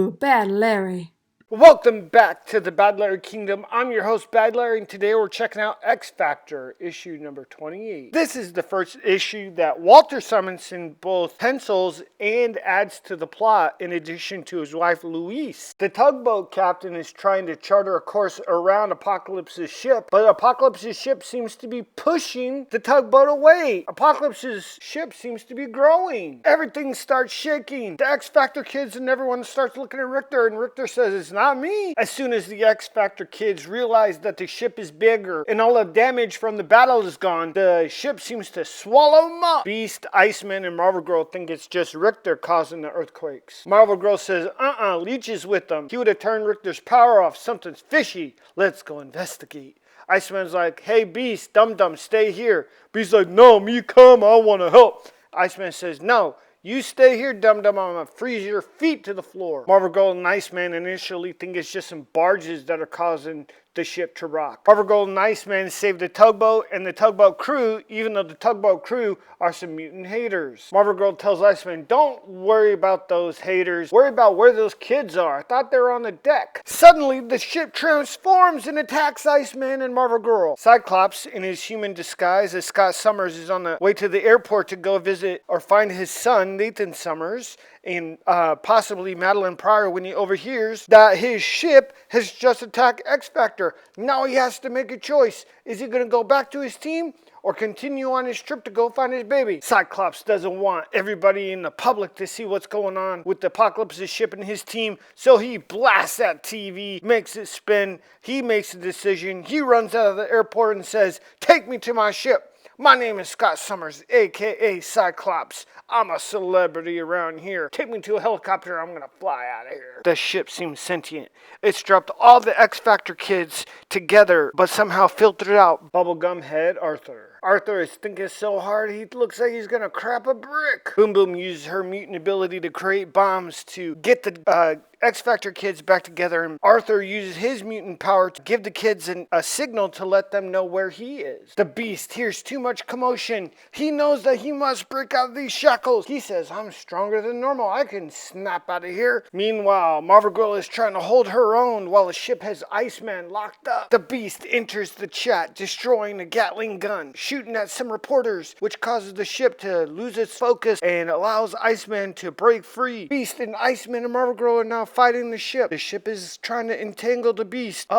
Ooh, Bad Larry. Welcome back to the Bad Larry Kingdom. I'm your host, Bad Larry, and today we're checking out X Factor, issue number 28. This is the first issue that Walter Simonson both pencils and adds to the plot in addition to his wife, Louise. The tugboat captain is trying to charter a course around Apocalypse's ship, but Apocalypse's ship seems to be pushing the tugboat away. Apocalypse's ship seems to be growing. Everything starts shaking. The X Factor kids and everyone starts looking at Richter, and Richter says, "It's not me." As soon as the X Factor kids realize that the ship is bigger and all the damage from the battle is gone, the ship seems to swallow them up. Beast, Iceman, and Marvel Girl think it's just Richter causing the earthquakes. Marvel Girl says, Leech is with them. He would have turned Richter's power off. Something's fishy. Let's go investigate. Iceman's like, "Hey Beast, Dum-Dum, stay here." Beast's like, "No, me come, I want to help." Iceman says, "No. You stay here, Dum-Dum, I'm going to freeze your feet to the floor." Marvel Girl and Iceman initially think it's just some barges that are causing the ship to rock. Marvel Girl and Iceman save the tugboat and the tugboat crew, even though the tugboat crew are some mutant haters. Marvel Girl tells Iceman, "Don't worry about those haters. Worry about where those kids are. I thought they were on the deck." Suddenly, the ship transforms and attacks Iceman and Marvel Girl. Cyclops, in his human disguise as Scott Summers, is on the way to the airport to go visit or find his son, Nathan Summers, and possibly Madeline Pryor, when he overhears that his ship has just attacked X Factor. Now he has to make a choice. Is he going to go back to his team or continue on his trip to go find his baby? Cyclops doesn't want everybody in the public to see what's going on with the Apocalypse's ship and his team, so he blasts that TV, makes it spin. He makes a decision. He runs out of the airport and says, "Take me to my ship. My name is Scott Summers, a.k.a. Cyclops. I'm a celebrity around here. Take me to a helicopter. I'm going to fly out of here." The ship seems sentient. It's dropped all the X Factor kids together, but somehow filtered out Bubblegum Head Arthur. Arthur is thinking so hard he looks like he's going to crap a brick. Boom Boom uses her mutant ability to create bombs to get the X Factor kids back together, and Arthur uses his mutant power to give the kids a signal to let them know where he is. The Beast hears too much commotion. He knows that he must break out of these shackles. He says, "I'm stronger than normal. I can snap out of here." Meanwhile, Marvel Girl is trying to hold her own while the ship has Iceman locked up. The Beast enters the chat, destroying a Gatling gun, shooting at some reporters, which causes the ship to lose its focus and allows Iceman to break free. Beast and Iceman and Marvel Girl are now fighting the ship. The ship is trying to entangle the Beast.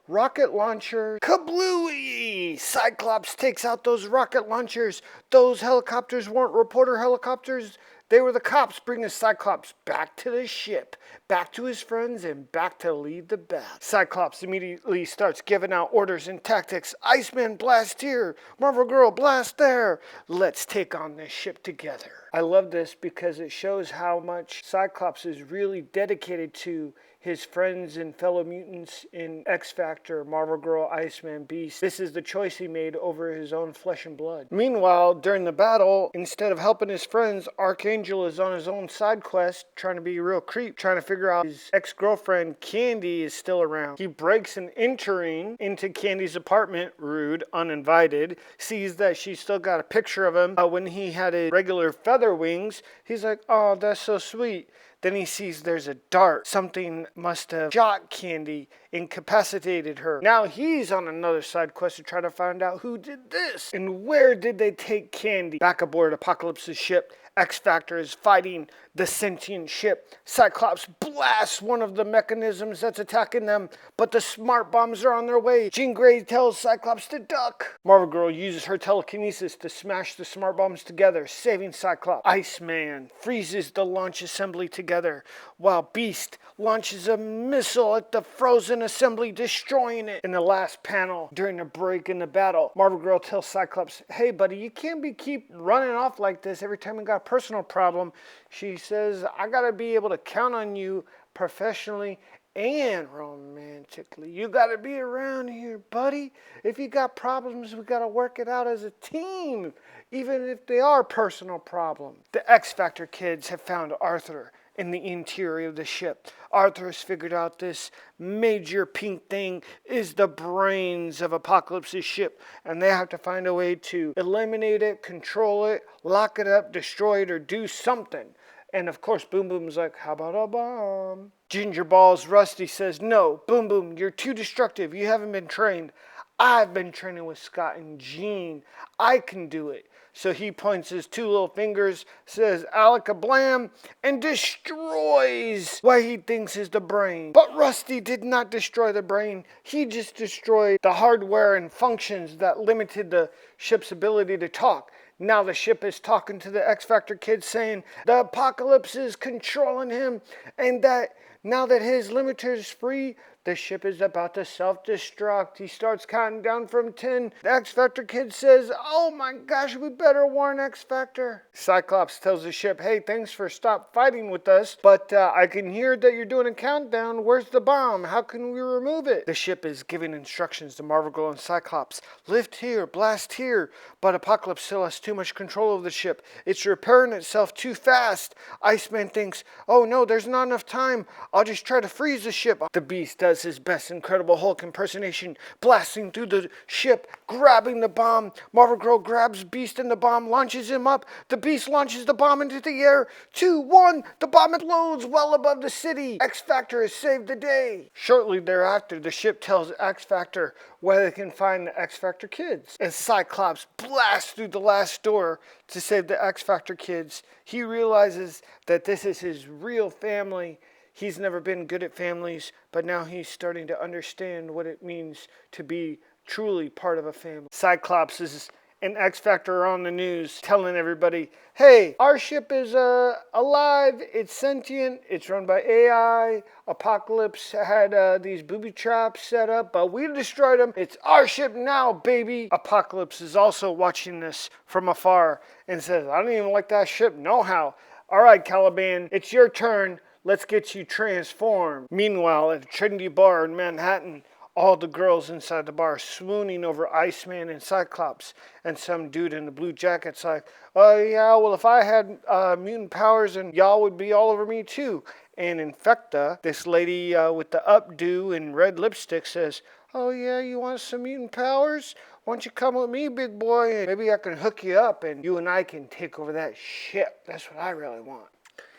Rocket launcher kablooey! Cyclops takes out those rocket launchers. Those helicopters weren't reporter helicopters. They were the cops, bringing Cyclops back to the ship, back to his friends, and back to lead the battle. Cyclops immediately starts giving out orders and tactics. Iceman, blast here. Marvel Girl, blast there. Let's take on this ship together. I love this because it shows how much Cyclops is really dedicated to his friends and fellow mutants in X Factor, Marvel Girl, Iceman, Beast. This is the choice he made over his own flesh and blood. Meanwhile, during the battle, instead of helping his friends, Archangel is on his own side quest, trying to be a real creep, trying to figure out his ex-girlfriend Candy is still around. He breaks and entering into Candy's apartment, rude, uninvited, sees that she's still got a picture of him when he had his regular feather wings. He's like, "Oh, that's so sweet." Then he sees there's a dart. Something must have shot Candy, incapacitated her. Now he's on another side quest to try to find out who did this. And where did they take Candy? Back aboard Apocalypse's ship, X Factor is fighting the sentient ship. Cyclops blasts one of the mechanisms that's attacking them, but the smart bombs are on their way. Jean Grey tells Cyclops to duck. Marvel Girl uses her telekinesis to smash the smart bombs together, saving Cyclops. Iceman freezes the launch assembly together, while Beast launches a missile at the frozen assembly, destroying it. In the last panel, during a break in the battle, Marvel Girl tells Cyclops, "Hey buddy, you can't keep running off like this every time we got a personal problem." She says, "I gotta be able to count on you professionally and romantically. You gotta be around here, buddy. If you got problems, we gotta work it out as a team, even if they are personal problems." The X Factor kids have found Arthur in the interior of the ship. Arthur has figured out this major pink thing is the brains of Apocalypse's ship, and they have to find a way to eliminate it, control it, lock it up, destroy it, or do something. And of course, Boom Boom's like, how about a bomb? Ginger Balls Rusty says, no, Boom Boom, you're too destructive. You haven't been trained. I've been training with Scott and Gene. I can do it. So he points his two little fingers, says Alakablam, and destroys what he thinks is the brain. But Rusty did not destroy the brain. He just destroyed the hardware and functions that limited the ship's ability to talk. Now the ship is talking to the X Factor kid saying the apocalypse is controlling him, and that now that his limiter is free, the ship is about to self-destruct. He starts counting down from 10. The X Factor kid says, oh my gosh, we better warn X Factor. Cyclops tells the ship, hey, thanks for stop fighting with us, but I can hear that you're doing a countdown. Where's the bomb? How can we remove it? The ship is giving instructions to Marvel Girl and Cyclops. Lift here, blast here. But Apocalypse still has too much control of the ship. It's repairing itself too fast. Iceman thinks, oh no, there's not enough time. I'll just try to freeze the ship. The Beast does his best Incredible Hulk impersonation, blasting through the ship, grabbing the bomb. Marvel Girl grabs Beast and the bomb, launches him up. The Beast launches the bomb into the air. 2, 1, the bomb explodes well above the city. X Factor has saved the day. Shortly thereafter, the ship tells X Factor where they can find the X Factor kids. As Cyclops blasts through the last door to save the X Factor kids, he realizes that this is his real family. He's never been good at families, but now he's starting to understand what it means to be truly part of a family. Cyclops is an X Factor on the news telling everybody, hey, our ship is alive, it's sentient, it's run by AI. Apocalypse had these booby traps set up, but we destroyed them. It's our ship now, baby. Apocalypse is also watching this from afar and says, I don't even like that ship, no how. All right, Caliban, it's your turn. Let's get you transformed. Meanwhile, at a trendy bar in Manhattan, all the girls inside the bar are swooning over Iceman and Cyclops. And some dude in the blue jacket's like, oh yeah, well if I had mutant powers, then y'all would be all over me too. And Infecta, this lady with the updo and red lipstick says, oh yeah, you want some mutant powers? Why don't you come with me, big boy, and maybe I can hook you up and you and I can take over that ship. That's what I really want.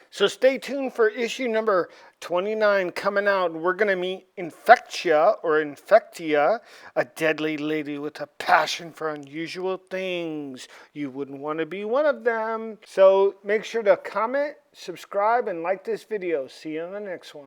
So stay tuned for issue number 29 coming out. We're going to meet Infectia, a deadly lady with a passion for unusual things. You wouldn't want to be one of them. So make sure to comment, subscribe, and like this video. See you on the next one.